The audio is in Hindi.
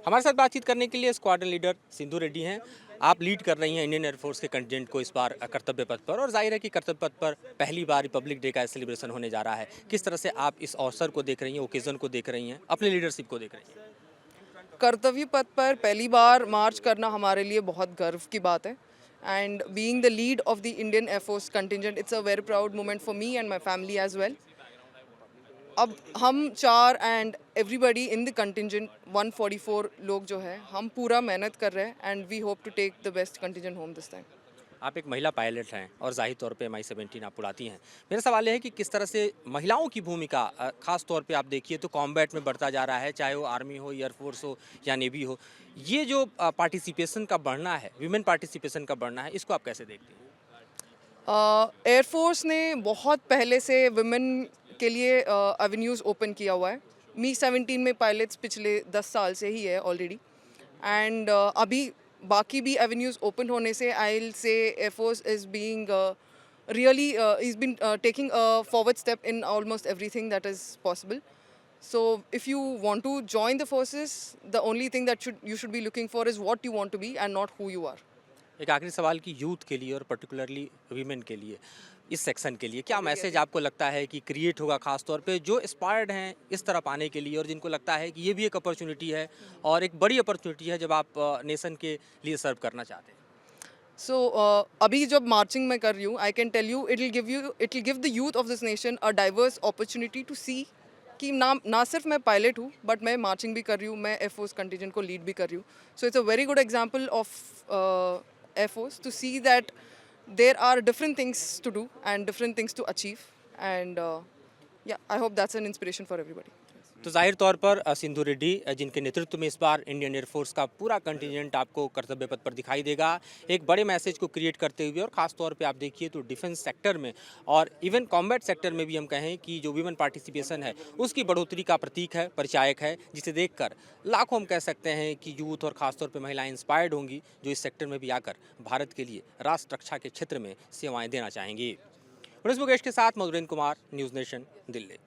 हमारे साथ बातचीत करने के लिए स्क्वाड्रन लीडर सिंधु रेड्डी हैं। आप लीड कर रही हैं इंडियन एयरफोर्स के कंटिजेंट को इस बार कर्तव्य पथ पर, और जाहिर है कि कर्तव्य पथ पर पहली बार रिपब्लिक डे का सेलिब्रेशन होने जा रहा है। किस तरह से आप इस अवसर को देख रही हैं, ओकेजन को देख रही हैं, अपने लीडरशिप को देख रही हैं? कर्तव्य पथ पर पहली बार मार्च करना हमारे लिए बहुत गर्व की बात है and being the lead of the Indian Air Force contingent it's a very proud moment for me and my family as well. अब हम चार and everybody in the contingent 144 लोग जो है हम पूरा मेहनत कर रहे हैं and we hope to take the best contingent home this time. आप एक महिला पायलट हैं और जाहिर तौर पे MI-17 आप उड़ाती हैं। मेरा सवाल ये है कि किस तरह से महिलाओं की भूमिका खास तौर पे आप देखिए तो कॉम्बैट में बढ़ता जा रहा है, चाहे वो आर्मी हो, एयरफोर्स हो या नेवी हो। ये जो पार्टिसिपेशन का बढ़ना है, वीमेन पार्टिसिपेशन का बढ़ना है, इसको आप कैसे देखती हैं? एयरफोर्स ने बहुत पहले से वुमेन के लिए एवेन्यूज़ ओपन किया हुआ है। मी-17 में पायलट्स पिछले 10 साल से ही है ऑलरेडी एंड अभी बाकी भी एवेन्यूज़ ओपन होने से I will say air force is being really he's been taking a forward step in almost everything that is possible. So if you want to join the forces, the only thing that you should be looking for is what you want to be and not who you are. एक आखिरी सवाल कि यूथ के लिए और पर्टिकुलरली वीमेन के लिए, इस सेक्शन के लिए क्या मैसेज आपको लगता है कि क्रिएट होगा, खास तौर पे जो इंस्पायर्ड हैं इस तरफ आने के लिए और जिनको लगता है कि ये भी एक अपॉर्चुनिटी है और एक बड़ी अपॉर्चुनिटी है जब आप नेशन के लिए सर्व करना चाहते हैं? So अभी जब मार्चिंग मैं कर रही हूँ, I can tell you it will give the youth of this nation a diverse opportunity to see कि ना सिर्फ मैं पायलट हूँ बट मैं मार्चिंग भी कर रही हूँ, मैं एयरफोर्स कंटिजेंट को लीड भी कर रही हूँ. So it's a very good example of air force to see that there are different things to do and different things to achieve and या I hope that's an inspiration for everybody. तो जाहिर तौर पर सिंधु रेड्डी जिनके नेतृत्व में इस बार इंडियन एयरफोर्स का पूरा कंटिजेंट आपको कर्तव्य पथ पर दिखाई देगा, एक बड़े मैसेज को क्रिएट करते हुए, और खास तौर पे आप देखिए तो डिफेंस सेक्टर में और इवन कॉम्बैट सेक्टर में भी हम कहें कि जो वीमेन पार्टिसिपेशन है उसकी बढ़ोतरी का प्रतीक है, परिचायक है, जिसे देखकर लाखों हम कह सकते हैं कि यूथ और खासतौर पर महिलाएं इंस्पायर्ड होंगी जो इस सेक्टर में भी आकर भारत के लिए राष्ट्र रक्षा के क्षेत्र में सेवाएं देना चाहेंगी। मुकेश के साथ मधुरेंद्र कुमार, न्यूज़ नेशन, दिल्ली।